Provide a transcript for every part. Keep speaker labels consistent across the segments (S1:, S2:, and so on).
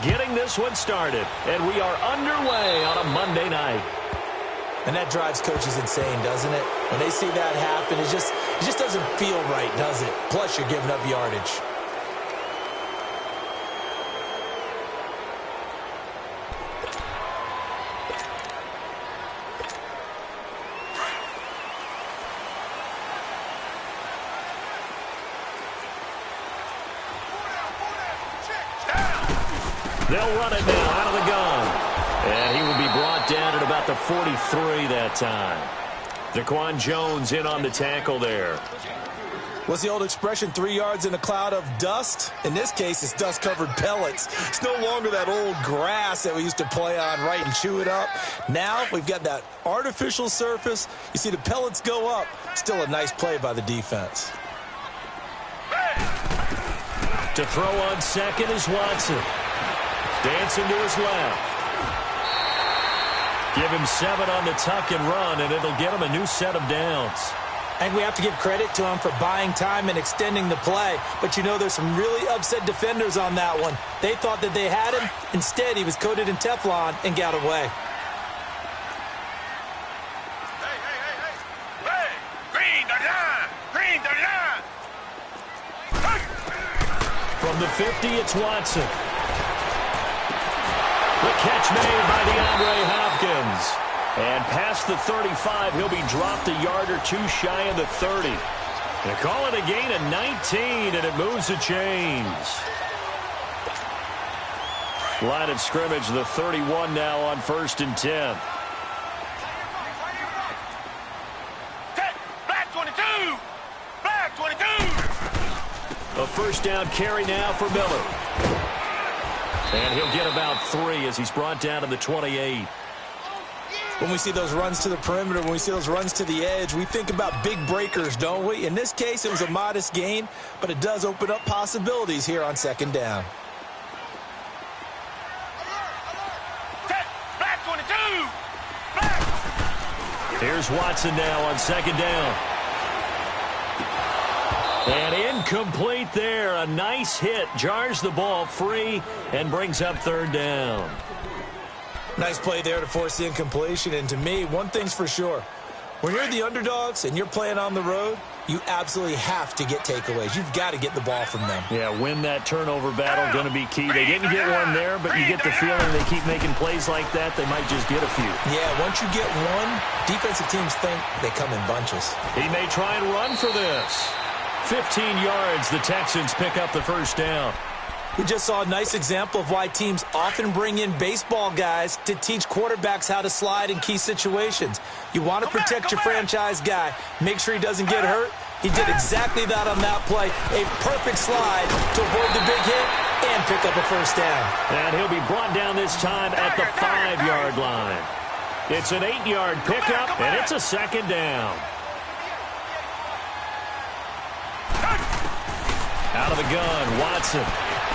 S1: getting this one started. And we are underway on a Monday night.
S2: And that drives coaches insane, doesn't it? When they see that happen, it just doesn't feel right, does it? Plus, you're giving up yardage.
S1: They'll run it now out of the gun. And he will be brought down at about the 43 that time. Daquan Jones in on the tackle there.
S2: What's the old expression, 3 yards in a cloud of dust? In this case, it's dust-covered pellets. It's no longer that old grass that we used to play on, right, and chew it up. Now we've got that artificial surface. You see the pellets go up. Still a nice play by the defense.
S1: To throw on second is Watson. Dancing to his left. Give him 7 on the tuck and run, and it'll get him a new set of downs.
S2: And we have to give credit to him for buying time and extending the play. But, you know, there's some really upset defenders on that one. They thought that they had him. Instead, he was coated in Teflon and got away.
S3: Hey! Green the line! Green the line!
S1: From the 50, it's Watson. The catch made by DeAndre Hopkins. And past the 35, he'll be dropped a yard or two shy of the 30. They call it a gain of 19, and it moves the chains. Line of scrimmage, the 31 now on 1st and 10.
S3: Black 22! Black 22!
S1: A first down carry now for Miller. And he'll get about 3 as he's brought down to the 28.
S2: When we see those runs to the perimeter, when we see those runs to the edge, we think about big breakers, don't we? In this case, it was a modest gain, but it does open up possibilities here on 2nd down.
S3: Black 22! Black!
S1: Here's Watson now on 2nd down. And incomplete there. A nice hit. Jars the ball free and brings up 3rd down.
S2: Nice play there to force the incompletion. And to me, one thing's for sure. When you're the underdogs and you're playing on the road, you absolutely have to get takeaways. You've got to get the ball from them.
S1: Yeah, win that turnover battle, going to be key. They didn't get one there, but you get the feeling they keep making plays like that, they might just get a few.
S2: Yeah, once you get one, defensive teams think they come in bunches.
S1: He may try and run for this. 15 yards, the Texans pick up the 1st down.
S2: We just saw a nice example of why teams often bring in baseball guys to teach quarterbacks how to slide in key situations. You want to protect your franchise guy. Make sure he doesn't get hurt. He did exactly that on that play. A perfect slide to avoid the big hit and pick up a 1st down.
S1: And he'll be brought down this time at the 5-yard line. It's an 8-yard pickup, and it's a 2nd down. Out of the gun, Watson.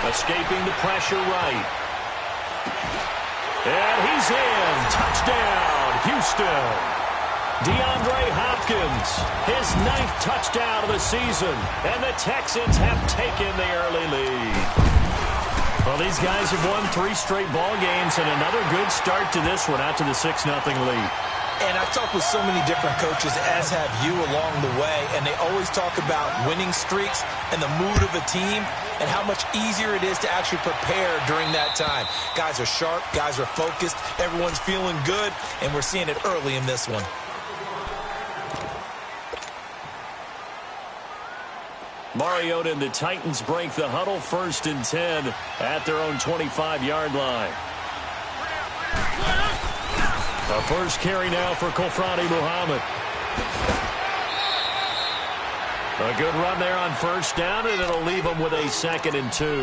S1: Escaping the pressure right. And he's in. Touchdown, Houston. DeAndre Hopkins, his 9th touchdown of the season. And the Texans have taken the early lead. Well, these guys have won 3 straight ball games and another good start to this one out to the 6-0 lead.
S2: And I've talked with so many different coaches, as have you along the way, and they always talk about winning streaks and the mood of a team and how much easier it is to actually prepare during that time. Guys are sharp, guys are focused, everyone's feeling good, and we're seeing it early in this one.
S1: Mariota and the Titans break the huddle, 1st and 10 at their own 25-yard line. A first carry now for Kofrani Muhammad. A good run there on 1st down, and it'll leave them with a 2nd and 2.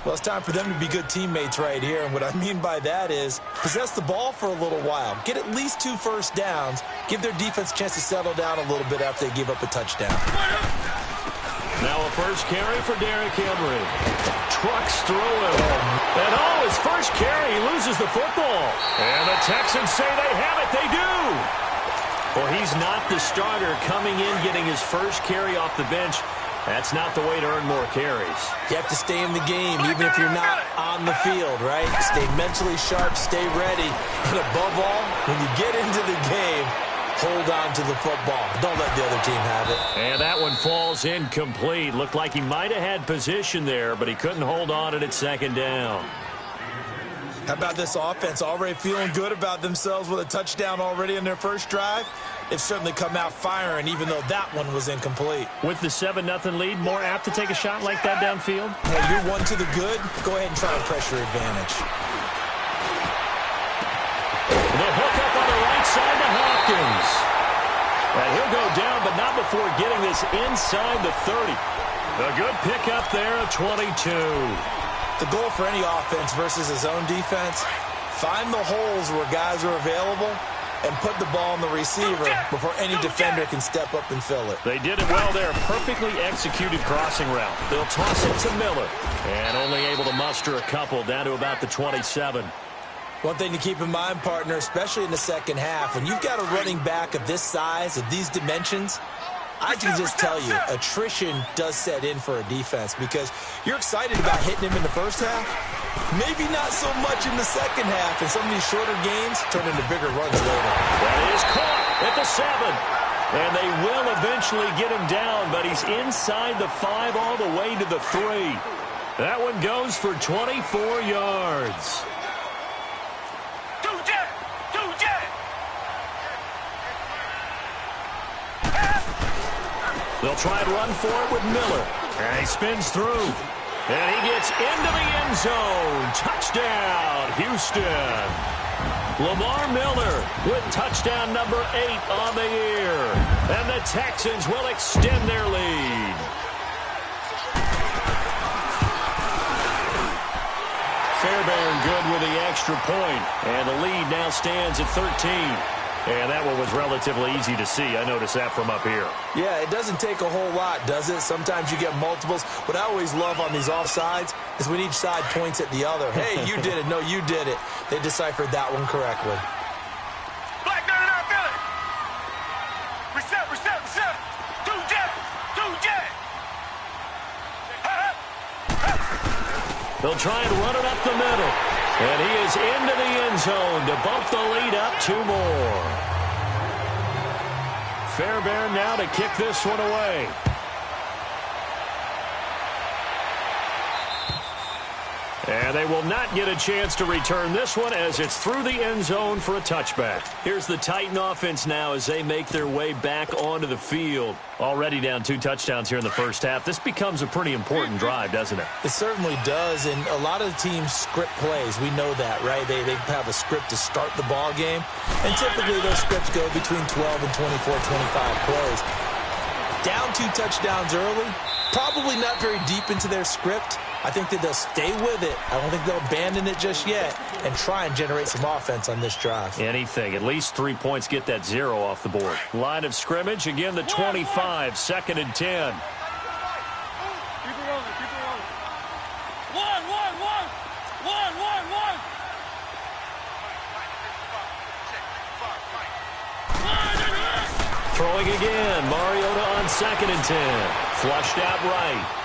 S2: Well, it's time for them to be good teammates right here, and what I mean by that is possess the ball for a little while. Get at least 2 first downs. Give their defense a chance to settle down a little bit after they give up a touchdown.
S1: Now a first carry for Derrick Henry. Trucks through him. And his first carry, he loses the football. And the Texans say they have it. They do. Well, he's not the starter coming in, getting his first carry off the bench. That's not the way to earn more carries.
S2: You have to stay in the game, even if you're not on the field, right? Stay mentally sharp, stay ready, and above all, when you get into the game, hold on to the football. Don't let the other team have it.
S1: And that one falls incomplete. Looked like he might have had position there, but he couldn't hold on at second down.
S2: How about this offense? Already feeling good about themselves with a touchdown already in their first drive? They've certainly come out firing, even though that one was incomplete.
S1: With the 7-0 lead, more apt to take a shot like that downfield?
S2: Well, you're one to the good. Go ahead and try and pressure advantage.
S1: The hook up on the right side to Hopkins. And he'll go down, but not before getting this inside the 30. A good pickup there at 22.
S2: The goal for any offense versus his own defense, find the holes where guys are available and put the ball on the receiver before any defender can step up and fill it.
S1: They did it well there. Perfectly executed crossing route. They'll toss it to Miller. And only able to muster a couple down to about the 27.
S2: One thing to keep in mind, partner, especially in the second half, when you've got a running back of this size, of these dimensions, I can just tell you, attrition does set in for a defense because you're excited about hitting him in the first half. Maybe not so much in the second half, and some of these shorter games turn into bigger runs later.
S1: That is caught at the 7. And they will eventually get him down, but he's inside the 5 all the way to the 3. That one goes for 24 yards. They'll try and run for it with Miller. And he spins through. And he gets into the end zone. Touchdown, Houston. Lamar Miller with touchdown number 8 on the year. And the Texans will extend their lead. Fairbairn good with the extra point. And the lead now stands at 13. And that one was relatively easy to see. I noticed that from up here.
S2: Yeah, it doesn't take a whole lot, does it? Sometimes you get multiples. What I always love on these offsides is when each side points at the other. Hey, you did it. No, you did it. They deciphered that one correctly.
S3: Black 99 Philly. Reset. 2-jet.
S1: They'll try and run it up the middle. And he is into the end zone to bump the lead up 2 more. Fairbairn now to kick this one away. And they will not get a chance to return this one as it's through the end zone for a touchback. Here's the Titan offense now as they make their way back onto the field. Already down 2 touchdowns here in the first half. This becomes a pretty important drive, doesn't it?
S2: It certainly does, and a lot of the teams script plays. We know that, right? They have a script to start the ball game, and typically those scripts go between 12 and 24, 25 plays. Down 2 touchdowns early, probably not very deep into their script. I think that they'll stay with it. I don't think they'll abandon it just yet and try and generate some offense on this drive.
S1: Anything. At least 3 points get that 0 off the board. Line of scrimmage, again the 25, 2nd and 10.
S3: Keep it rolling. One.
S1: Throwing again. Mariota on 2nd and 10. Flushed out right.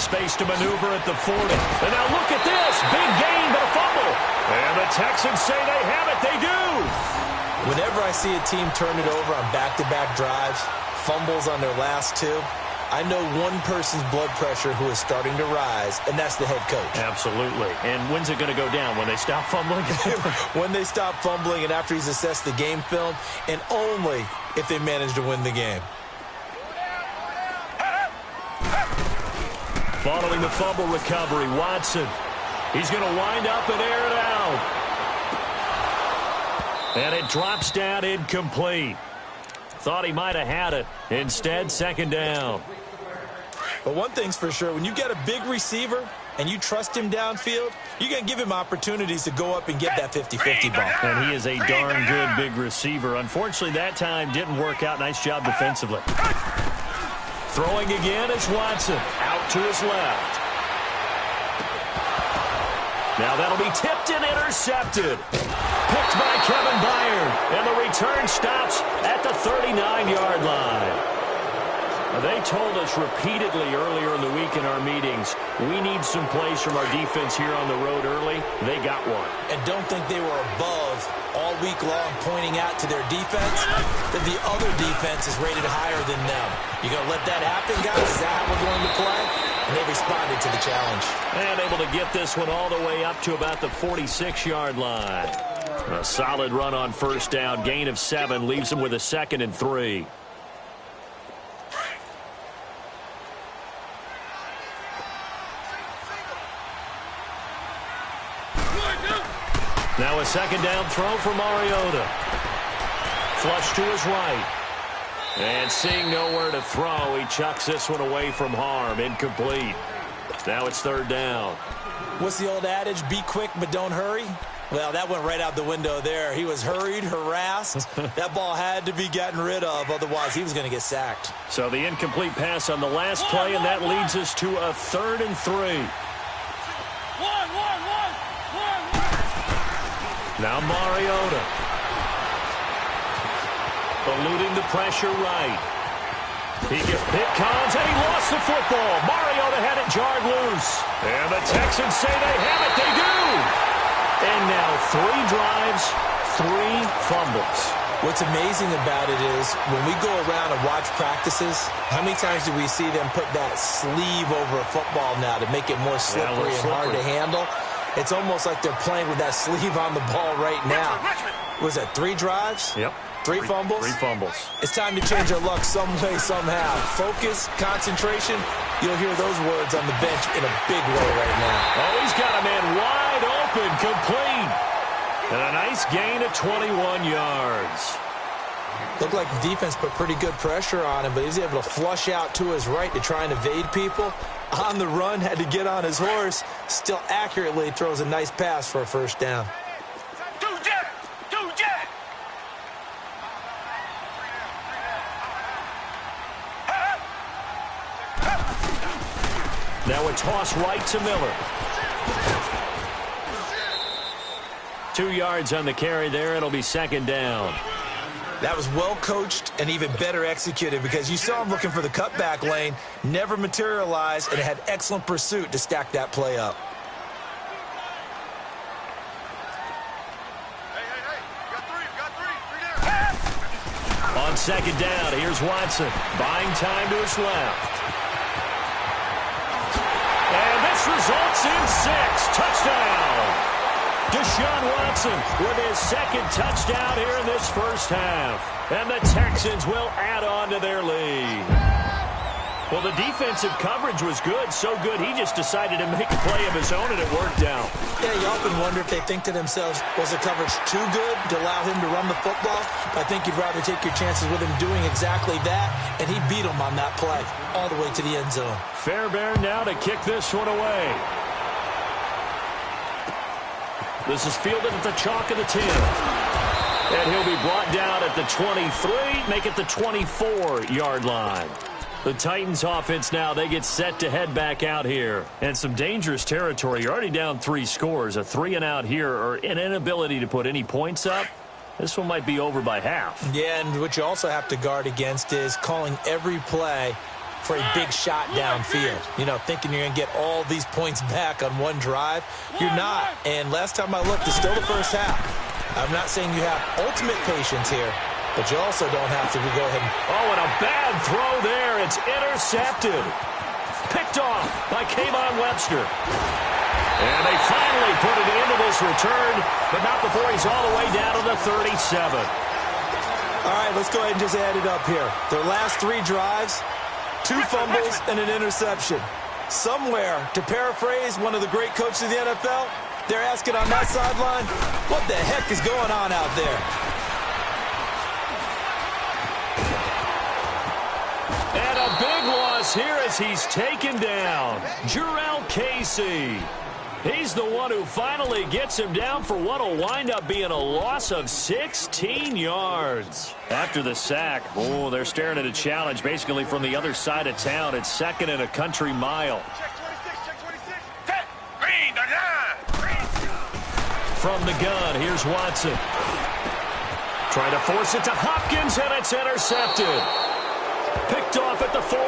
S1: Space to maneuver at the 40. And now look at this. Big gain, but a fumble. And the Texans say they have it. They do.
S2: Whenever I see a team turn it over on back-to-back drives, fumbles on their last 2, I know one person's blood pressure who is starting to rise, and that's the head coach.
S1: Absolutely. And when's it going to go down? When they stop fumbling?
S2: When they stop fumbling and after he's assessed the game film, and only if they manage to win the game.
S1: Following the fumble recovery, Watson. He's going to wind up and air it out. And it drops down incomplete. Thought he might have had it. Instead, 2nd down.
S2: But one thing's for sure, when you get a big receiver and you trust him downfield, you're going to give him opportunities to go up and get that 50-50 ball.
S1: And he is a darn good big receiver. Unfortunately, that time didn't work out. Nice job defensively. Throwing again is Watson. Out to his left. Now that'll be tipped and intercepted. Picked by Kevin Byard. And the return stops at the 39-yard line. They told us repeatedly earlier in the week in our meetings, we need some plays from our defense here on the road early. They got one.
S2: And don't think they were above all week long pointing out to their defense that the other defense is rated higher than them. You going to let that happen, guys? Is that how we're going to play? And they responded to the challenge.
S1: And able to get this one all the way up to about the 46-yard line. A solid run on first down. Gain of 7 leaves them with a 2nd and 3. Now a 2nd down throw for Mariota. Flush to his right. And seeing nowhere to throw, he chucks this one away from harm. Incomplete. Now it's 3rd down.
S2: What's the old adage? Be quick, but don't hurry. Well, that went right out the window there. He was hurried, harassed. That ball had to be gotten rid of. Otherwise, he was going to get sacked.
S1: So the incomplete pass on the last play, and that leads us to a 3rd and 3. Now Mariota. Eluding the pressure right. Hit Collins, and he lost the football. Mariota had it jarred loose. And the Texans say they have it. They do. And now 3 drives, 3 fumbles.
S2: What's amazing about it is when we go around and watch practices, how many times do we see them put that sleeve over a football now to make it more slippery and hard to handle? It's almost like they're playing with that sleeve on the ball right now. Was that 3 drives?
S1: Yep.
S2: 3 fumbles?
S1: 3 fumbles.
S2: It's time to change our luck some way, somehow. Focus, concentration, you'll hear those words on the bench in a big way right now.
S1: Oh, he's got a man wide open, complete. And a nice gain of 21 yards.
S2: Looked like the defense put pretty good pressure on him, but he's able to flush out to his right to try and evade people. On the run, had to get on his horse. Still accurately throws a nice pass for a 1st down.
S1: Now a toss right to Miller. 2 yards on the carry there. It'll be 2nd down.
S2: That was well coached and even better executed because you saw him looking for the cutback lane, never materialized, and had excellent pursuit to stack that play up.
S1: On 2nd down, here's Watson. Buying time to his left. And this results in 6. Touchdown. Deshaun Watson with his 2nd touchdown here in this first half. And the Texans will add on to their lead. Well, the defensive coverage was good, so good he just decided to make a play of his own, and it worked out.
S2: Yeah, you often wonder if they think to themselves, was the coverage too good to allow him to run the football? I think you'd rather take your chances with him doing exactly that, and he beat him on that play all the way to the end zone.
S1: Fairbairn now to kick this one away. This is fielded at the chalk of the 10. And he'll be brought down at the 23, make it the 24-yard line. The Titans offense now, they get set to head back out here. And some dangerous territory. You're already down 3 scores. A 3-and-out here, or an inability to put any points up. This one might be over by half.
S2: Yeah, and what you also have to guard against is calling every play for a big shot downfield. You know, thinking you're going to get all these points back on one drive. You're not. And last time I looked, it's still the first half. I'm not saying you have ultimate patience here, but you also don't have to go ahead and...
S1: Oh, and a bad throw there. It's intercepted. Picked off by Kayvon Webster. And they finally put it into this return, but not before he's all the way down to the 37.
S2: All right, let's go ahead and just add it up here. Their last 3 drives, 2 fumbles and an interception. Somewhere, to paraphrase one of the great coaches of the NFL, they're asking on that sideline, what the heck is going on out there?
S1: And a big loss here as he's taken down. Jurrell Casey. He's the one who finally gets him down for what will wind up being a loss of 16 yards. After the sack, oh, they're staring at a challenge basically from the other side of town. It's 2nd and a country mile. From the gun, here's Watson. Trying to force it to Hopkins, and it's intercepted. Picked off at the 40.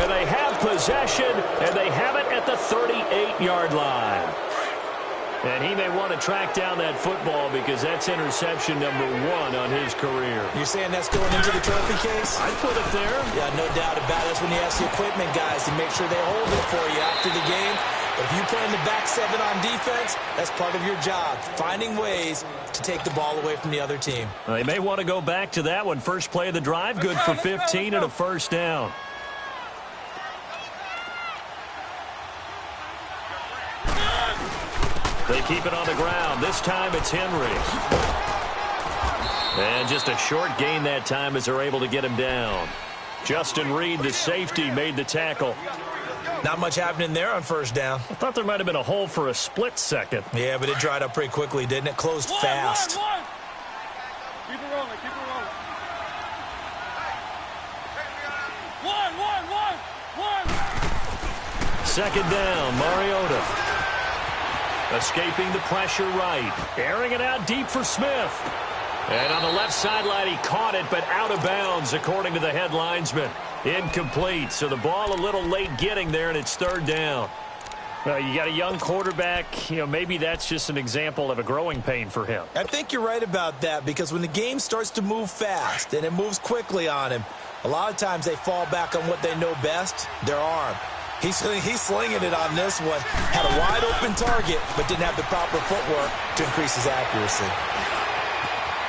S1: And they have possession, and they have it at the 38-yard line. And he may want to track down that football because that's interception number 1 on his career.
S2: You're saying that's going into the trophy case?
S1: I'd put it there.
S2: Yeah, no doubt about it. That's when you ask the equipment guys to make sure they hold it for you after the game. But if you play in the back 7 on defense, that's part of your job, finding ways to take the ball away from the other team.
S1: Well, they may want to go back to that one. First play of the drive, good for 15 and a first down. They keep it on the ground. This time it's Henry. And just a short gain that time as they're able to get him down. Justin Reed, the safety, made the tackle.
S2: Not much happening there on first down.
S1: I thought there might have been a hole for a split second.
S2: Yeah, but it dried up pretty quickly, didn't it? Closed fast.
S3: Keep it rolling, keep it rolling. One.
S1: Second down, Mariota. Escaping the pressure right. Airing it out deep for Smith. And on the left sideline, he caught it, but out of bounds, according to the head linesman. Incomplete. So the ball a little late getting there, and it's third down. Well, you got a young quarterback. You know, maybe that's just an example of a growing pain for him.
S2: I think you're right about that because when the game starts to move fast and it moves quickly on him, a lot of times they fall back on what they know best, their arm. He's slinging it on this one. Had a wide-open target, but didn't have the proper footwork to increase his accuracy.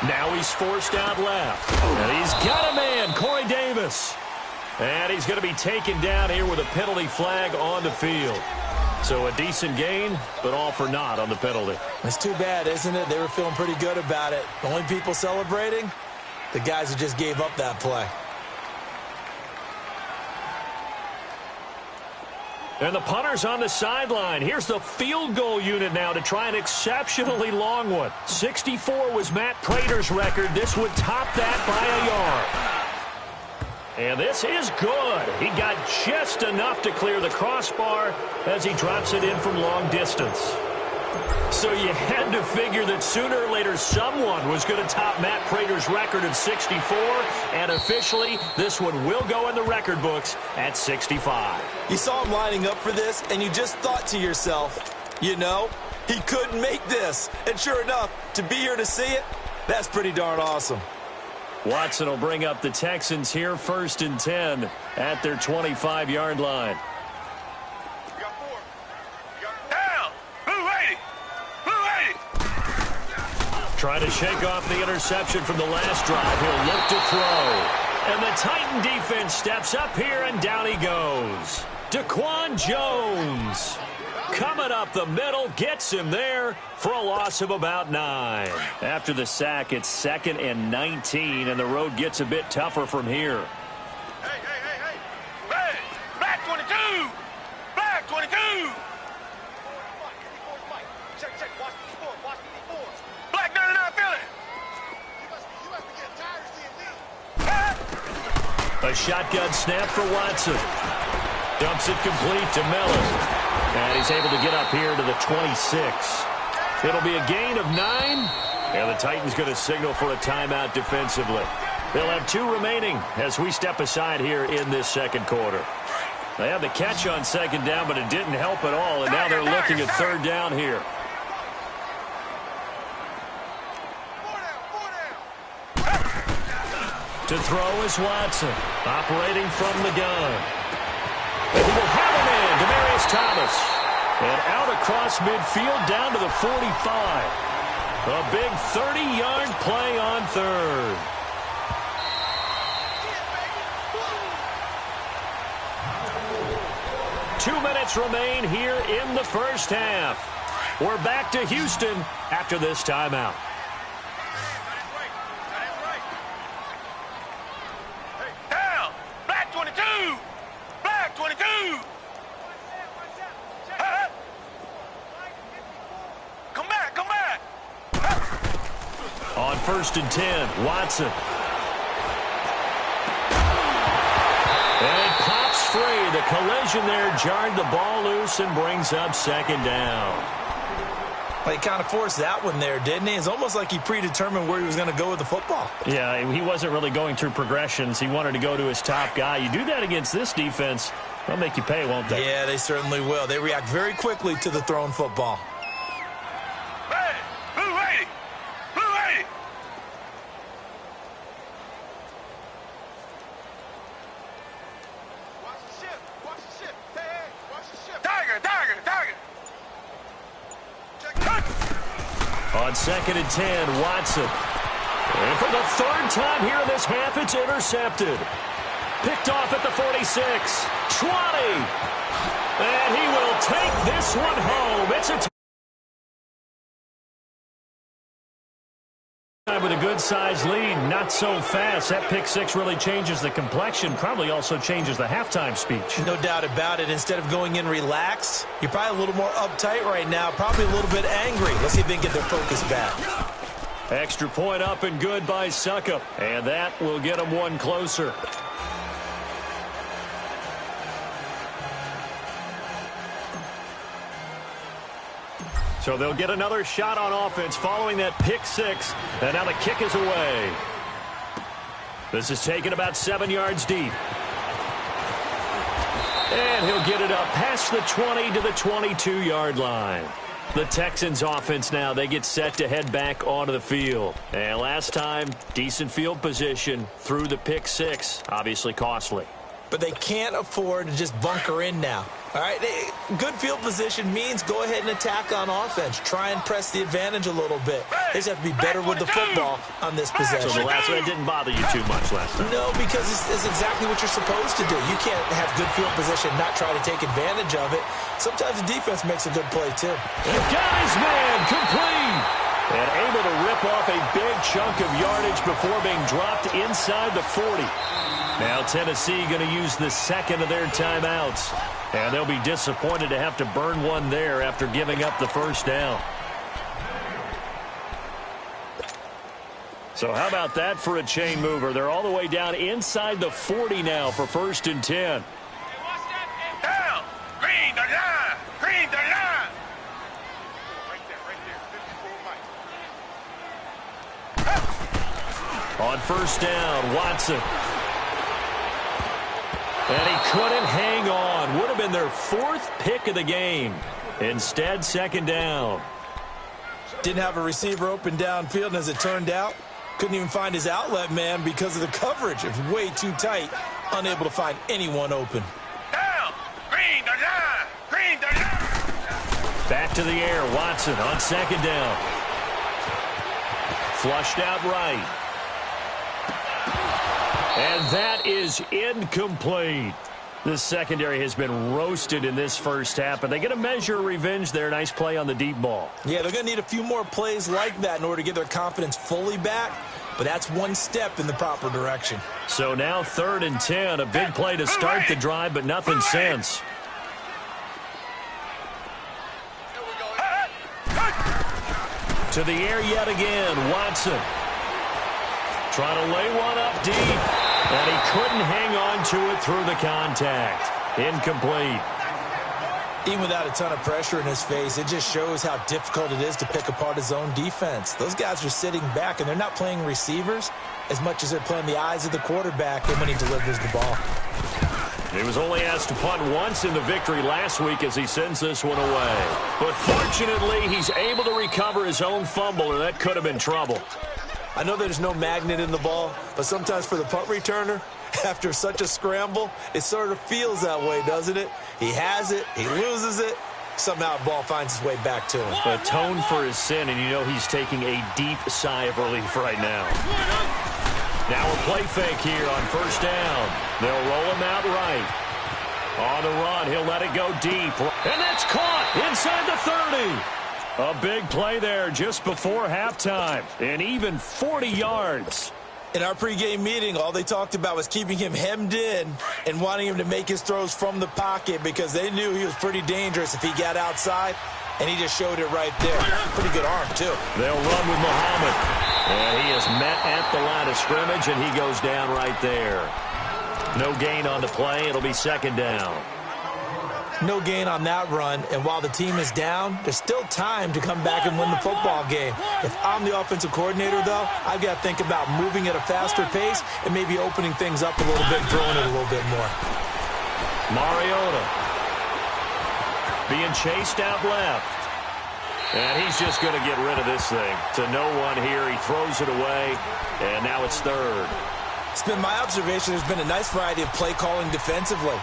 S1: Now he's forced out left. And he's got a man, Corey Davis. And he's going to be taken down here with a penalty flag on the field. So a decent gain, but all for naught on the penalty.
S2: It's too bad, isn't it? They were feeling pretty good about it. The only people celebrating, the guys who just gave up that play.
S1: And the punter's on the sideline. Here's the field goal unit now to try an exceptionally long one. 64 was Matt Prater's record. This would top that by a yard. And this is good. He got just enough to clear the crossbar as he drops it in from long distance. So you had to figure that sooner or later someone was going to top Matt Prater's record of 64, and officially this one will go in the record books at 65.
S2: You saw him lining up for this, and you just thought to yourself, you know, he couldn't make this. And sure enough, to be here to see it, that's pretty darn awesome.
S1: Watson will bring up the Texans here, 1st and 10 at their 25-yard line. Trying to shake off the interception from the last drive. He'll look to throw. And the Titan defense steps up here, and down he goes. Daquan Jones coming up the middle, gets him there for a loss of about 9. After the sack, it's 2nd and 19, and the road gets a bit tougher from here.
S3: Hey. Black 22! Black 22! Check, watch the score, Black 99 Philly! You must be getting tired of seeing me.
S1: A shotgun snap for Watson. Dumps it complete to Mellon. And he's able to get up here to the 26. It'll be a gain of 9. And the Titans going to signal for a timeout defensively. They'll have 2 remaining as we step aside here in this second quarter. They had the catch on 2nd down, but it didn't help at all. And now they're looking at 3rd down here. To throw is Watson, operating from the gun. And he will have him in, Demaryius Thomas. And out across midfield down to the 45. A big 30-yard play on 3rd. Two minutes remain here in the first half. We're back to Houston after this timeout.
S3: Black 22! Black 22! Come back!
S1: On 1st and 10, Watson. And it pops free. The collision there jarred the ball loose and brings up 2nd down.
S2: Well, he kind of forced that one there, didn't he? It's almost like he predetermined where he was going to go with the football.
S1: Yeah, he wasn't really going through progressions. He wanted to go to his top guy. You do that against this defense, they'll make you pay, won't they?
S2: Yeah, they certainly will. They react very quickly to the thrown football.
S3: Hey, blue 80! Blue 80! Watch the ship! Watch the ship! Hey, watch the ship! Tiger! Tiger! Tiger! Check.
S1: On 2nd and 10, Watson. And for the 3rd time here in this half, it's intercepted. Picked off at the 46. 20. And he will take this one home. It's a time with a good-sized lead. Not so fast. That pick 6 really changes the complexion. Probably also changes the halftime speech.
S2: No doubt about it. Instead of going in relaxed, you're probably a little more uptight right now. Probably a little bit angry. Let's see if they can get their focus back.
S1: Extra point up and good by Suckup. And that will get them one closer. So they'll get another shot on offense following that pick 6. And now the kick is away. This is taken about 7 yards deep. And he'll get it up past the 20 to the 22-yard line. The Texans offense now, they get set to head back onto the field. And last time, decent field position through the pick 6. Obviously costly.
S2: But they can't afford to just bunker in now. All right, good field position means go ahead and attack on offense. Try and press the advantage a little bit. They just have to be better with the football on this possession.
S1: So the last one didn't bother you too much last time.
S2: No, because it's exactly what you're supposed to do. You can't have good field position, not try to take advantage of it. Sometimes the defense makes a good play, too.
S1: And got his man complete. And able to rip off a big chunk of yardage before being dropped inside the 40. Now Tennessee going to use the second of their timeouts. And they'll be disappointed to have to burn one there after giving up the first down. So how about that for a chain mover? They're all the way down inside the 40 now for 1st and 10.
S3: Down! Green the line! Green the line! Right there, 54 Mike.
S1: On 1st down, Watson. And he couldn't hang on. Would have been their 4th pick of the game. Instead, 2nd down.
S2: Didn't have a receiver open downfield, and as it turned out, couldn't even find his outlet man because of the coverage. It was way too tight. Unable to find anyone open.
S3: Down! Green the line! Green the line!
S1: Back to the air, Watson on 2nd down. Flushed out right. And that is incomplete. The secondary has been roasted in this first half, but they get a measure of revenge there. Nice play on the deep ball.
S2: Yeah, they're going to need a few more plays like that in order to get their confidence fully back, but that's one step in the proper direction.
S1: So now 3rd and 10, a big play to start the drive, but nothing since. To the air yet again, Watson. Trying to lay one up deep, and he couldn't hang on to it through the contact. Incomplete.
S2: Even without a ton of pressure in his face, it just shows how difficult it is to pick apart his own defense. Those guys are sitting back, and they're not playing receivers as much as they're playing the eyes of the quarterback and when he delivers the ball.
S1: He was only asked to punt once in the victory last week as he sends this one away. But fortunately, he's able to recover his own fumble, and that could have been trouble.
S2: I know there's no magnet in the ball, but sometimes for the punt returner, after such a scramble, it sort of feels that way, doesn't it? He has it, he loses it, somehow the ball finds its way back to him.
S1: Atone for his sin, and you know he's taking a deep sigh of relief right now. Now a play fake here on 1st down. They'll roll him out right. On the run, he'll let it go deep. And that's caught inside the 30. A big play there just before halftime. And even 40 yards.
S2: In our pregame meeting, all they talked about was keeping him hemmed in and wanting him to make his throws from the pocket because they knew he was pretty dangerous if he got outside, and he just showed it right there. Pretty good arm, too.
S1: They'll run with Muhammad. And he is met at the line of scrimmage, and he goes down right there. No gain on the play. It'll be 2nd down.
S2: No gain on that run, and while the team is down, there's still time to come back and win the football game. If I'm the offensive coordinator, though, I've got to think about moving at a faster pace and maybe opening things up a little bit, throwing it a little bit more.
S1: Mariota being chased out left. And he's just going to get rid of this thing. To no one here. He throws it away, and now it's third.
S2: It's been my observation there's been a nice variety of play calling defensively.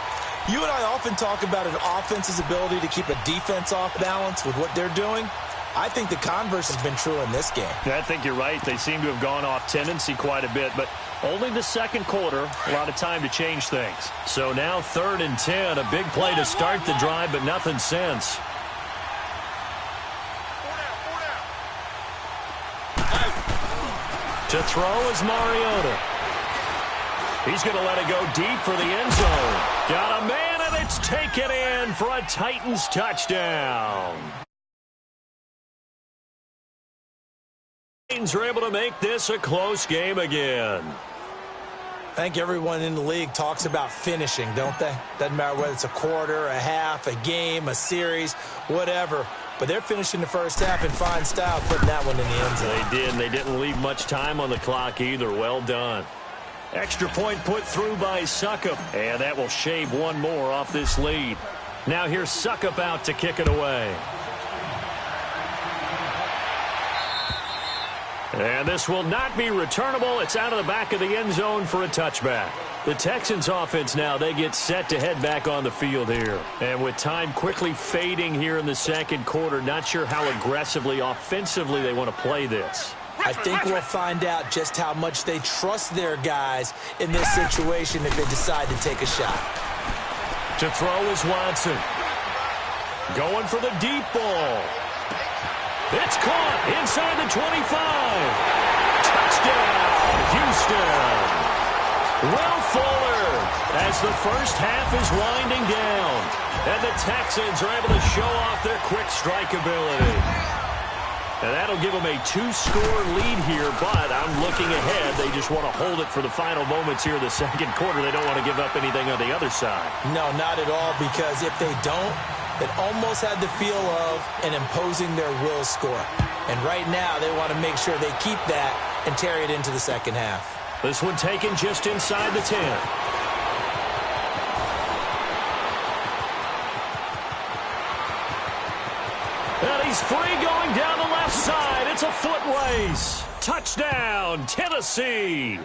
S2: You and I often talk about an offense's ability to keep a defense off balance with what they're doing. I think the converse has been true in this game.
S1: I think you're right. They seem to have gone off tendency quite a bit, but only the second quarter, a lot of time to change things. So now 3rd and 10, a big play to start the drive, but nothing since. To throw is Mariota. He's going to let it go deep for the end zone. Got a man, and it's taken in for a Titans touchdown. Titans are able to make this a close game again.
S2: I think everyone in the league talks about finishing, don't they? Doesn't matter whether it's a quarter, a half, a game, a series, whatever. But they're finishing the first half in fine style, putting that one in the end zone.
S1: They did, and they didn't leave much time on the clock either. Well done. Extra point put through by Suckup, and that will shave one more off this lead. Now here's Suckup out to kick it away. And this will not be returnable. It's out of the back of the end zone for a touchback. The Texans offense now, they get set to head back on the field here. And with time quickly fading here in the second quarter, not sure how aggressively, offensively they want to play this.
S2: I think we'll find out just how much they trust their guys in this situation if they decide to take a shot.
S1: To throw is Watson. Going for the deep ball. It's caught inside the 25. Touchdown, Houston. Will Fuller as the first half is winding down. And the Texans are able to show off their quick strike ability. And that'll give them a 2-score lead here, but I'm looking ahead. They just want to hold it for the final moments here in the second quarter. They don't want to give up anything on the other side.
S2: No, not at all, because if they don't, it almost had the feel of an imposing their will score. And right now, they want to make sure they keep that and carry it into the second half.
S1: This one taken just inside the 10. And he's free going down the left side. It's a foot race. Touchdown, Tennessee.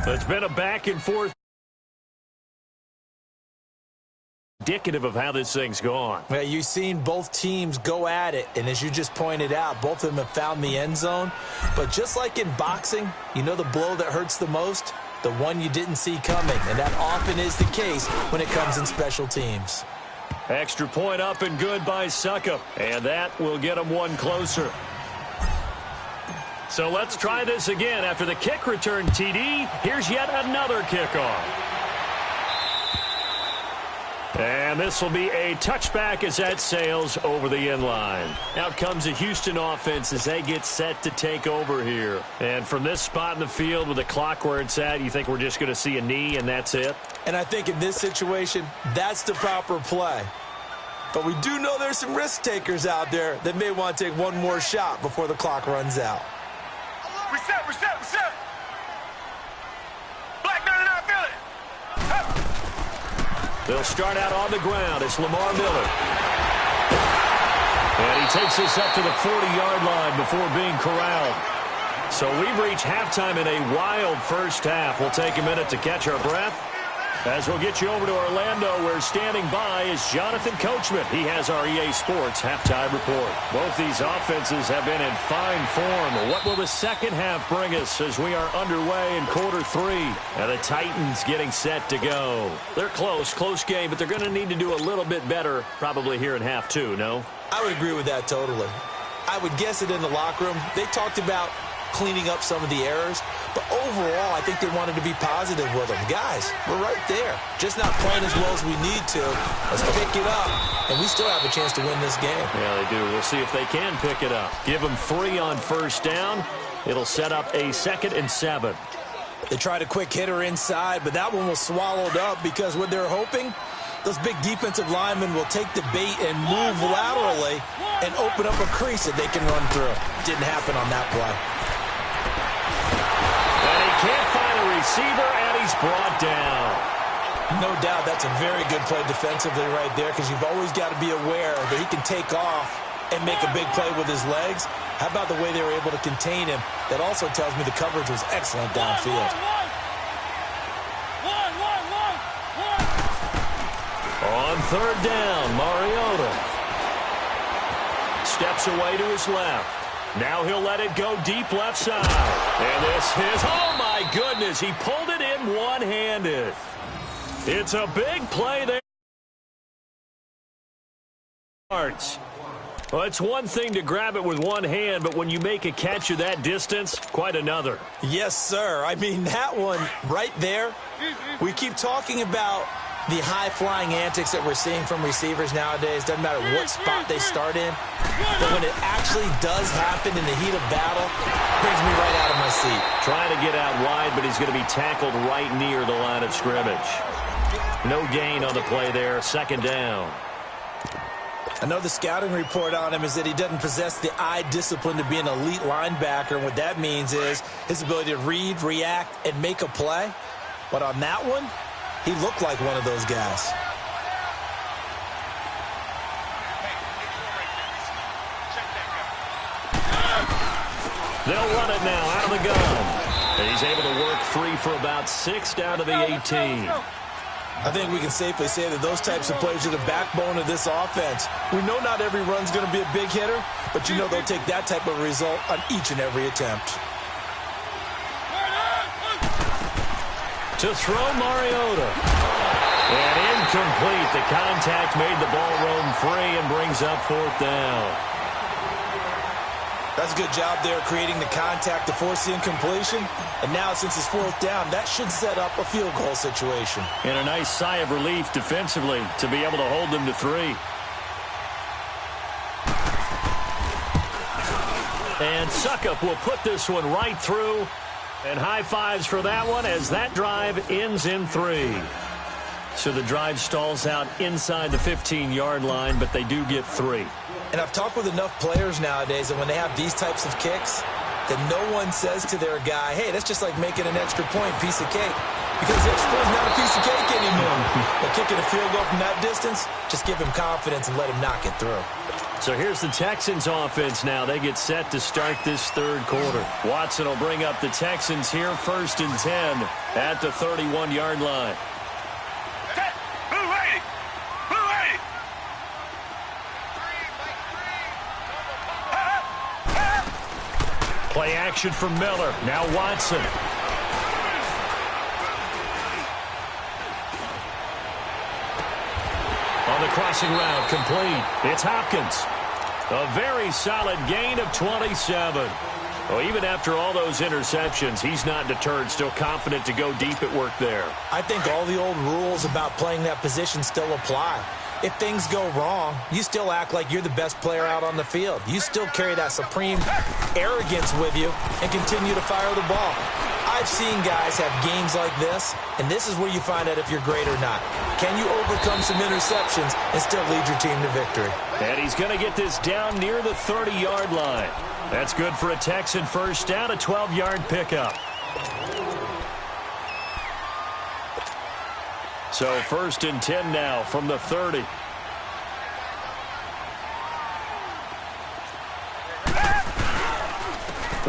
S1: It's been a back and forth. Indicative of how this thing's gone.
S2: Well, you've seen both teams go at it, and as you just pointed out, both of them have found the end zone. But just like in boxing, you know the blow that hurts the most? The one you didn't see coming, and that often is the case when it comes in special teams.
S1: Extra point up and good by Suckup, and that will get them one closer. So let's try this again. After the kick return TD, here's yet another kickoff. And this will be a touchback as that sails over the end line. Out comes the Houston offense as they get set to take over here. And from this spot in the field with the clock where it's at, you think we're just going to see a knee and that's it?
S2: And I think in this situation, that's the proper play. But we do know there's some risk takers out there that may want to take one more shot before the clock runs out.
S3: Reset, reset, reset. Black 99 Philly.
S1: They'll start out on the ground. It's Lamar Miller. And he takes this up to the 40-yard line before being corralled. So we've reached halftime in a wild first half. We'll take a minute to catch our breath as we'll get you over to Orlando, where standing by is Jonathan Coachman. He has our EA Sports halftime report. Both these offenses have been in fine form. What will the second half bring us as we are underway in quarter three? And the Titans getting set to go. They're close game, but they're going to need to do a little bit better probably here in half two, no?
S2: I would agree with that totally. I would guess it in the locker room. They talked about cleaning up some of the errors, but overall I think they wanted to be positive with them. Guys, we're right there, just not playing as well as we need to. Let's pick it up, and we still have a chance to win this game.
S1: Yeah, they do. We'll see if they can pick it up. Give them 3 on first down. It'll set up a 2nd and 7.
S2: They tried a quick hitter inside, but that one was swallowed up because what they're hoping Those big defensive linemen will take the bait and move laterally and open up a crease that they can run through. Didn't happen on that play.
S1: And he can't find a receiver, and he's brought down.
S2: No doubt that's a very good play defensively right there, because you've always got to be aware that he can take off and make a big play with his legs. How about the way they were able to contain him? That also tells me the coverage was excellent downfield.
S1: On third down, Mariota steps away to his left. Now he'll let it go deep left side. And this is, oh my goodness, he pulled it in one-handed. It's a big play there. Well, it's one thing to grab it with one hand, but when you make a catch of that distance, quite another.
S2: Yes, sir. I mean, that one right there, we keep talking about the high-flying antics that we're seeing from receivers nowadays. Doesn't matter what spot they start in. But when it actually does happen in the heat of battle, it brings me right out of my seat.
S1: Trying to get out wide, but he's going to be tackled right near the line of scrimmage. No gain on the play there. Second down.
S2: I know the scouting report on him is that he doesn't possess the eye discipline to be an elite linebacker. And what that means is his ability to read, react, and make a play. But on that one, he looked like one of those guys.
S1: They'll run it now out of the gun. He's able to work free for about 6 down to the 18.
S2: I think we can safely say that those types of plays are the backbone of this offense. We know not every run's going to be a big hitter, but you know they'll take that type of result on each and every attempt.
S1: To throw Mariota. And incomplete. The contact made the ball roam free and brings up fourth down.
S2: That's a good job there creating the contact to force the incompletion. And now since it's fourth down, that should set up a field goal situation.
S1: And a nice sigh of relief defensively to be able to hold them to 3. And Suckup will put this one right through. And high fives for that one as that drive ends in 3. So the drive stalls out inside the 15-yard line, but they do get 3.
S2: And I've talked with enough players nowadays that when they have these types of kicks, that no one says to their guy, hey, that's just like making an extra point, piece of cake. Because the extra point is not a piece of cake anymore. But kicking a field goal from that distance, just give him confidence and let him knock it through.
S1: So here's the Texans offense now. They get set to start this third quarter. Watson will bring up the Texans here, 1st and 10 at the 31-yard line. Play action for Miller. Now Watson. On the crossing route, complete. It's Hopkins. A very solid gain of 27. Well, even after all those interceptions, he's not deterred, still confident to go deep at work there.
S2: I think all the old rules about playing that position still apply. If things go wrong, you still act like you're the best player out on the field. You still carry that supreme arrogance with you and continue to fire the ball. I've seen guys have games like this, and this is where you find out if you're great or not. Can you overcome some interceptions and still lead your team to victory?
S1: And he's going to get this down near the 30-yard line. That's good for a Texan first down, a 12-yard pickup. So 1st and 10 now from the 30.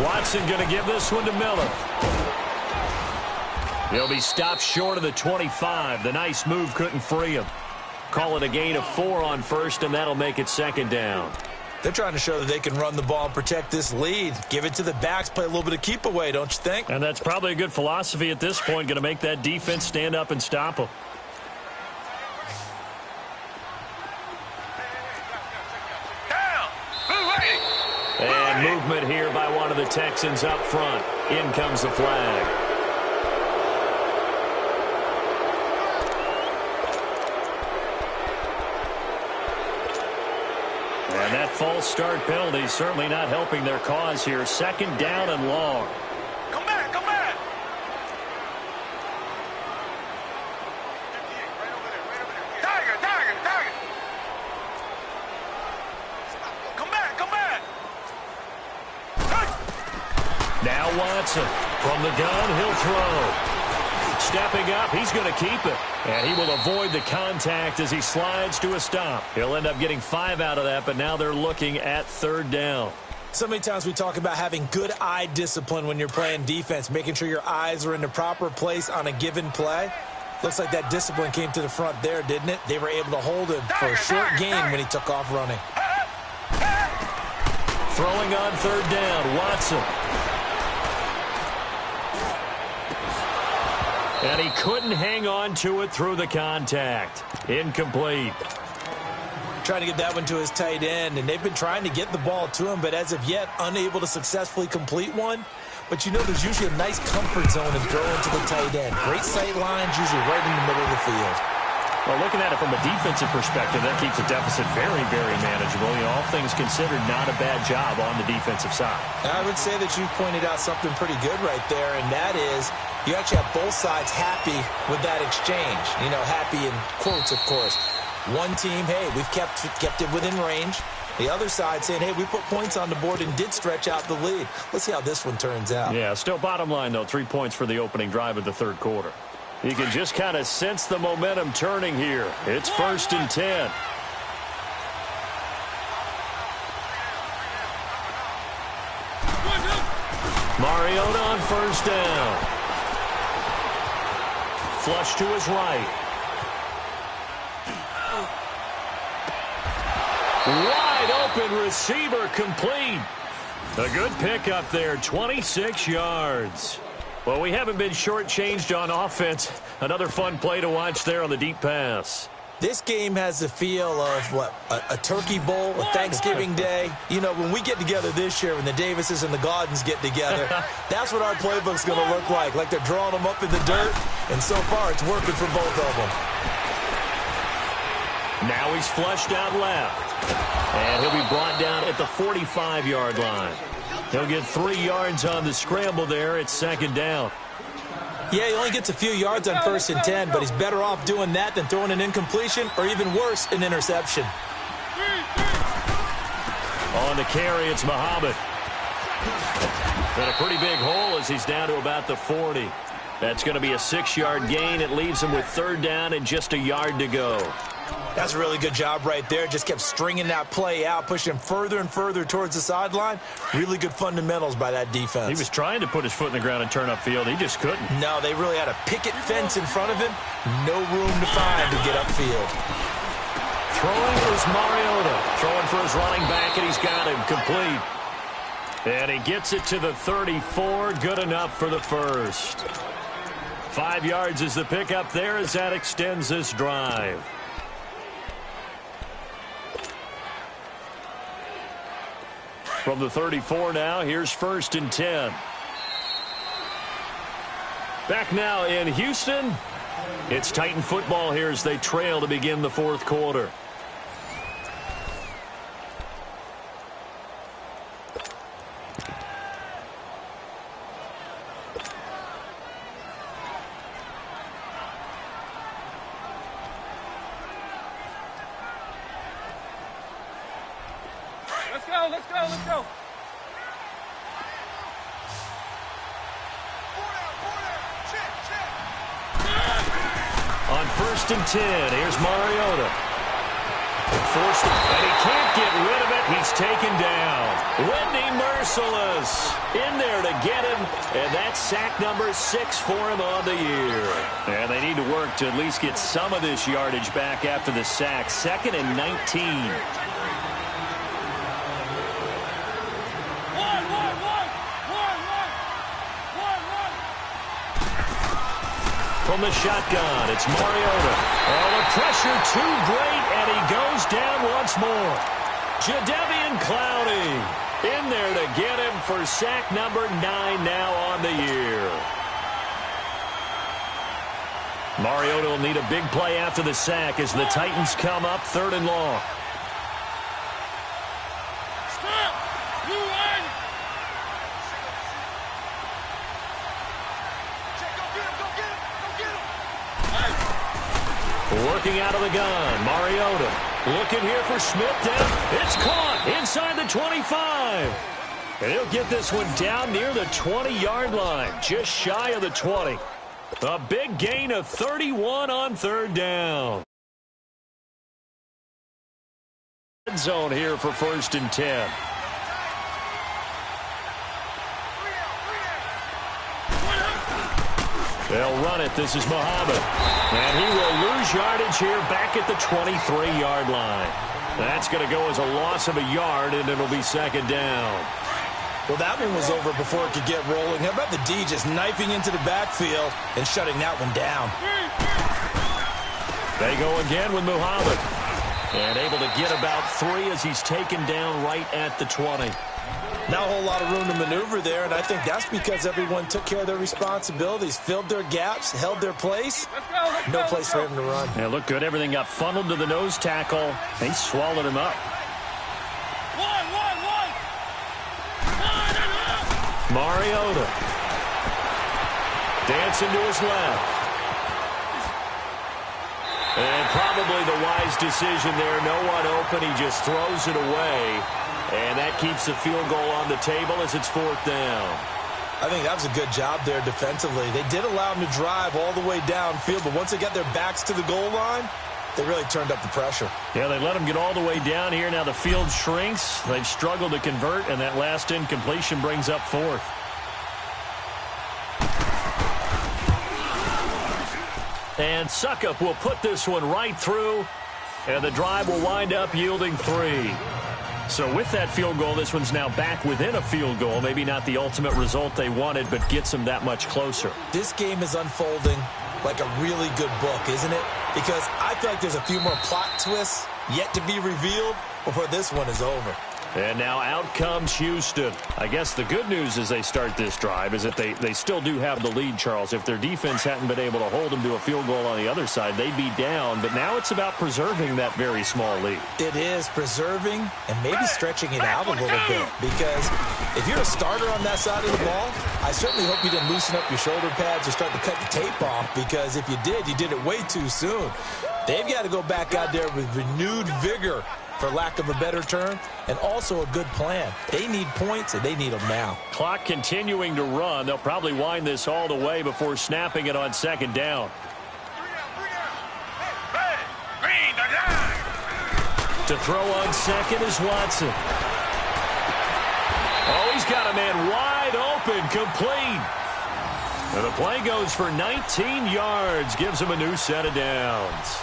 S1: Watson going to give this one to Miller. He'll be stopped short of the 25. The nice move couldn't free him. Call it a gain of 4 on 1st, and that'll make it 2nd down.
S2: They're trying to show that they can run the ball and protect this lead. Give it to the backs, play a little bit of keep away, don't you think?
S1: And that's probably a good philosophy at this point, going to make that defense stand up and stop them. And movement here by one of the Texans up front. In comes the flag. And that false start penalty is certainly not helping their cause here. 2nd down and long.
S3: Come back, come back. Right over there, Tiger.
S1: Now Watson from the gun, he'll throw. Stepping up, he's going to keep it. And he will avoid the contact as he slides to a stop. He'll end up getting 5 out of that, but now they're looking at 3rd down.
S2: So many times we talk about having good eye discipline when you're playing defense, making sure your eyes are in the proper place on a given play. Looks like that discipline came to the front there, didn't it? They were able to hold him for a short gain when he took off running.
S1: Throwing on 3rd down, Watson. And he couldn't hang on to it through the contact. Incomplete.
S2: Trying to get that one to his tight end, and they've been trying to get the ball to him, but as of yet, unable to successfully complete one. But you know there's usually a nice comfort zone in throwing to the tight end. Great sight lines, usually right in the middle of the field.
S1: Well, looking at it from a defensive perspective, that keeps the deficit very, very manageable. You know, all things considered, not a bad job on the defensive side. I
S2: would say that you've pointed out something pretty good right there, and that is you actually have both sides happy with that exchange. You know, happy in quotes, of course. One team, hey, we've kept it within range. The other side saying, hey, we put points on the board and did stretch out the lead. Let's see how this one turns out.
S1: Yeah, still bottom line, though, 3 points for the opening drive of the 3rd quarter. You can just kind of sense the momentum turning here. It's 1st and 10. Mariota on 1st down. Flush to his right. Wide open receiver complete. A good pickup there, 26 yards. Well, we haven't been shortchanged on offense. Another fun play to watch there on the deep pass.
S2: This game has the feel of, what, a turkey bowl, a Thanksgiving day. You know, when we get together this year, when the Davises and the Gaudens get together, that's what our playbook's going to look like. Like they're drawing them up in the dirt, and so far it's working for both of them.
S1: Now he's flushed out left. And he'll be brought down at the 45-yard line. He'll get 3 yards on the scramble there. It's 2nd down.
S2: Yeah, he only gets a few yards on 1st and 10, but he's better off doing that than throwing an incompletion or even worse, an interception.
S1: On the carry, it's Muhammad. And a pretty big hole as he's down to about the 40. That's going to be a 6-yard gain. It leaves him with 3rd down and just a yard to go.
S2: That's a really good job right there. Just kept stringing that play out, pushing him further and further towards the sideline. Really good fundamentals by that defense.
S1: He was trying to put his foot in the ground and turn upfield. He just couldn't.
S2: No, they really had a picket fence in front of him. No room to find to get upfield.
S1: Throwing is Mariota. Throwing for his running back, and he's got him complete. And he gets it to the 34. Good enough for the 1st. 5 yards is the pickup there as that extends this drive. From the 34 now, here's 1st and 10. Back now in Houston. It's Titan football here as they trail to begin the 4th quarter.
S3: Let's go.
S1: On 1st and 10, here's Mariota. Forced it, and he can't get rid of it. He's taken down. Whitney Merciless in there to get him, and that's sack number 6 for him on the year. And they need to work to at least get some of this yardage back after the sack. 2nd and 19. From the shotgun, it's Mariota. Oh, the pressure too great, and he goes down once more. Jadeveon Clowney in there to get him for sack number 9 now on the year. Mariota will need a big play after the sack as the Titans come up 3rd and long. Working out of the gun, Mariota looking here for Smith down. It's caught inside the 25. And he'll get this one down near the 20-yard line, just shy of the 20. A big gain of 31 on third down. Zone here for 1st and 10. They'll run it. This is Muhammad. And he will lose yardage here back at the 23-yard line. That's going to go as a loss of a yard, and it'll be 2nd down.
S2: Well, that one was over before it could get rolling. How about the D just knifing into the backfield and shutting that one down?
S1: They go again with Muhammad. And able to get about 3 as he's taken down right at the 20.
S2: Not a whole lot of room to maneuver there, and I think that's because everyone took care of their responsibilities, filled their gaps, held their place. No place for him to run.
S1: Yeah, looked good. Everything got funneled to the nose tackle. They swallowed him up. Mariota. Dancing to his left. And probably the wise decision there. No one open. He just throws it away. And that keeps the field goal on the table as it's 4th down.
S2: I think that was a good job there defensively. They did allow him to drive all the way downfield, but once they got their backs to the goal line, they really turned up the pressure.
S1: Yeah, they let him get all the way down here. Now the field shrinks. They've struggled to convert, and that last incompletion brings up 4th. And Suckup will put this one right through, and the drive will wind up yielding 3. So with that field goal, this one's now back within a field goal. Maybe not the ultimate result they wanted, but gets them that much closer.
S2: This game is unfolding like a really good book, isn't it? Because I feel like there's a few more plot twists yet to be revealed before this one is over.
S1: And now out comes Houston. I guess the good news as they start this drive is that they still do have the lead, Charles. If their defense hadn't been able to hold them to a field goal on the other side, they'd be down. But now it's about preserving that very small lead.
S2: It is preserving and maybe stretching it out a little bit. Because if you're a starter on that side of the ball, I certainly hope you didn't loosen up your shoulder pads or start to cut the tape off. Because if you did it way too soon. They've got to go back out there with renewed vigor, for lack of a better term, and also a good plan. They need points, and they need them now.
S1: Clock continuing to run. They'll probably wind this all the way before snapping it on 2nd down. To throw on second is Watson. Oh, he's got a man wide open, complete. And the play goes for 19 yards, gives him a new set of downs.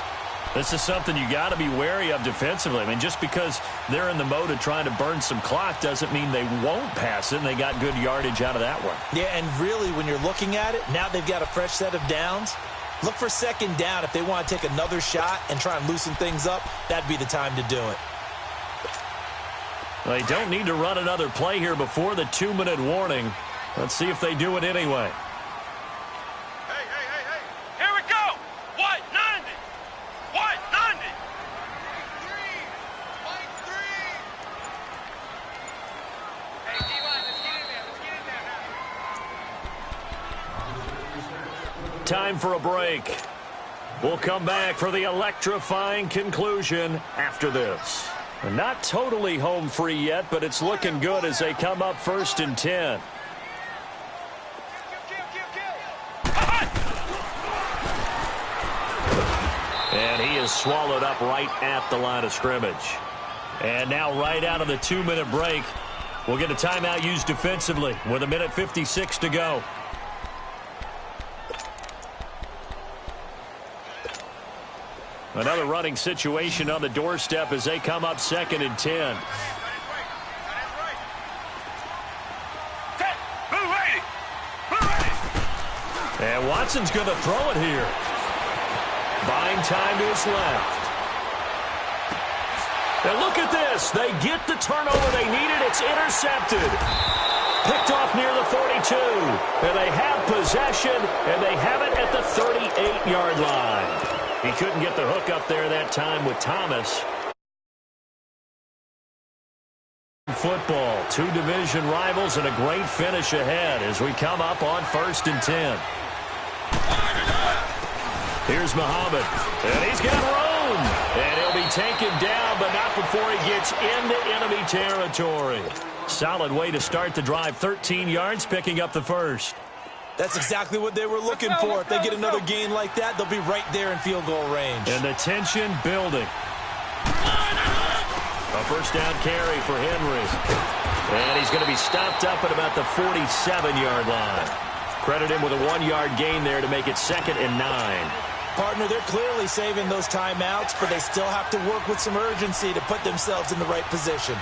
S1: This is something you got to be wary of defensively. I mean, just because they're in the mode of trying to burn some clock doesn't mean they won't pass it, and they got good yardage out of that one.
S2: Yeah, and really, when you're looking at it, now they've got a fresh set of downs. Look for 2nd down if they want to take another shot and try and loosen things up. That'd be the time to do it.
S1: They don't need to run another play here before the 2-minute warning. Let's see if they do it anyway. Time for a break. We'll come back for the electrifying conclusion after this. Not totally home free yet, but it's looking good as they come up 1st and 10. And he is swallowed up right at the line of scrimmage. And now right out of the 2-minute break, we'll get a timeout used defensively with 1:56 to go. Another running situation on the doorstep as they come up 2nd and 10. And Watson's going to throw it here. Buying time to his left. And look at this. They get the turnover they needed. It's intercepted. Picked off near the 42. And they have possession, and they have it at the 38-yard line. He couldn't get the hook up there that time with Thomas. Football, 2 division rivals and a great finish ahead as we come up on 1st and 10. Here's Muhammad, and he's got room. And he'll be taken down, but not before he gets into enemy territory. Solid way to start the drive. 13 yards, picking up the first.
S2: That's exactly what they were looking for. If they get another gain like that, they'll be right there in field goal range.
S1: And the tension building. A first down carry for Henry. And he's going to be stopped up at about the 47-yard line. Credit him with a 1-yard gain there to make it 2nd and 9.
S2: Partner, they're clearly saving those timeouts, but they still have to work with some urgency to put themselves in the right position.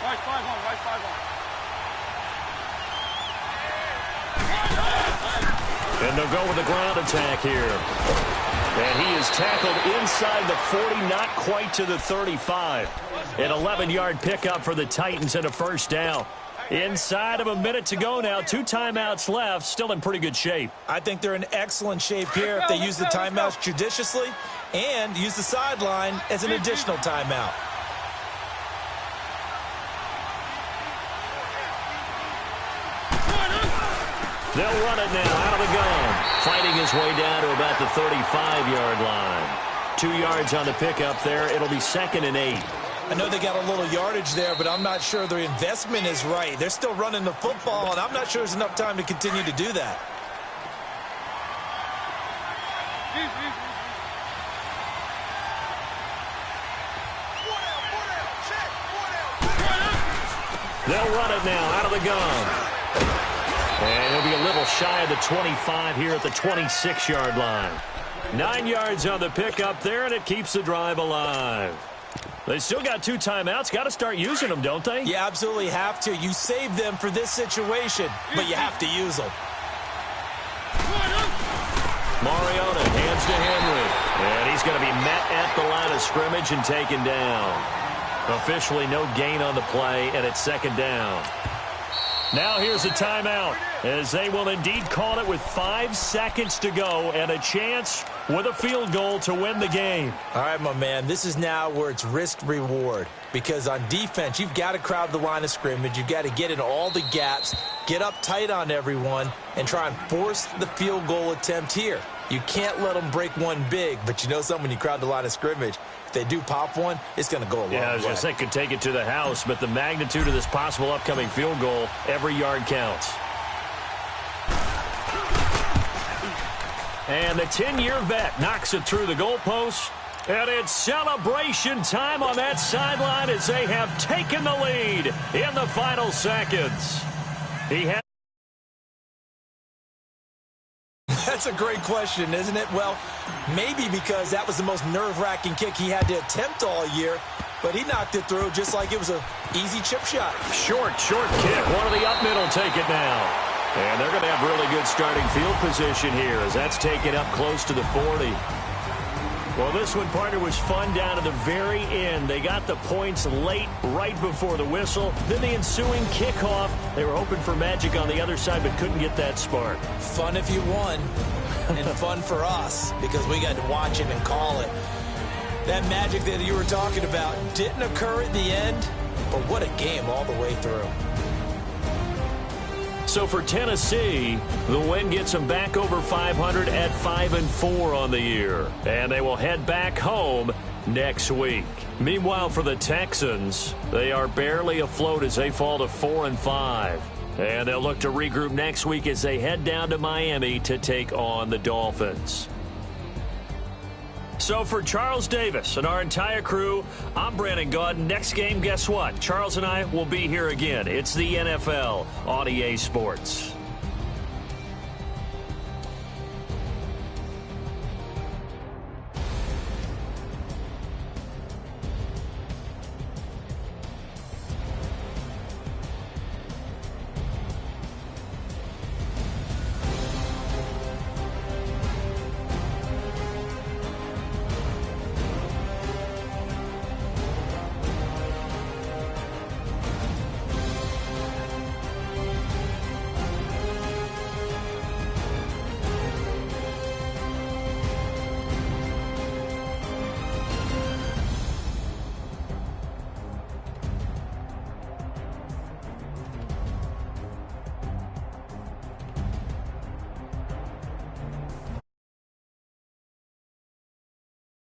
S3: Right 5 on, right 5 on.
S1: And they'll go with the ground attack here. And he is tackled inside the 40, not quite to the 35. An 11-yard pickup for the Titans and a first down. Inside of a minute to go now. 2 timeouts left. Still in pretty good shape.
S2: I think they're in excellent shape here if they use the timeouts judiciously and use the sideline as an additional timeout.
S1: They'll run it now out of the gun. Fighting his way down to about the 35-yard line. 2 yards on the pickup there. It'll be 2nd and 8.
S2: I know they got a little yardage there, but I'm not sure their investment is right. They're still running the football, and I'm not sure there's enough time to continue to do that.
S1: They'll run it now out of the gun. And he'll be a little shy of the 25 here at the 26-yard line. 9 yards on the pickup there, and it keeps the drive alive. They still got 2 timeouts. Got to start using them, don't they?
S2: You absolutely have to. You save them for this situation, but you have to use them.
S1: Mariota hands to Henry. And he's going to be met at the line of scrimmage and taken down. Officially no gain on the play, and it's 2nd down. Now here's a timeout, as they will indeed call it with 5 seconds to go and a chance with a field goal to win the game.
S2: All right, my man, this is now where it's risk-reward, because on defense, you've got to crowd the line of scrimmage. You've got to get in all the gaps, get up tight on everyone, and try and force the field goal attempt here. You can't let them break one big, but you know something, when you crowd the line of scrimmage, if they do pop one, it's going to go a long way.
S1: Yeah, I was going to say could take it to the house, but the magnitude of this possible upcoming field goal, every yard counts. And the 10-year vet knocks it through the goalpost. And it's celebration time on that sideline as they have taken the lead in the final seconds. He has.
S2: That's a great question, isn't it? Well, maybe because that was the most nerve-wracking kick he had to attempt all year, but he knocked it through just like it was an easy chip shot.
S1: Short kick. One of the up middle take it now. And they're going to have really good starting field position here as that's taken up close to the 40. Well, this one, partner, was fun down to the very end. They got the points late, right before the whistle. Then the ensuing kickoff. They were hoping for magic on the other side, but couldn't get that spark.
S2: Fun if you won, and fun for us because we got to watch it and call it. That magic that you were talking about didn't occur at the end, but what a game all the way through.
S1: So for Tennessee, the win gets them back over 500 at 5-4 on the year. And they will head back home next week. Meanwhile, for the Texans, they are barely afloat as they fall to 4-5. And they'll look to regroup next week as they head down to Miami to take on the Dolphins. So for Charles Davis and our entire crew, I'm Brandon Gaudin. Next game, guess what? Charles and I will be here again. It's the NFL on EA Sports.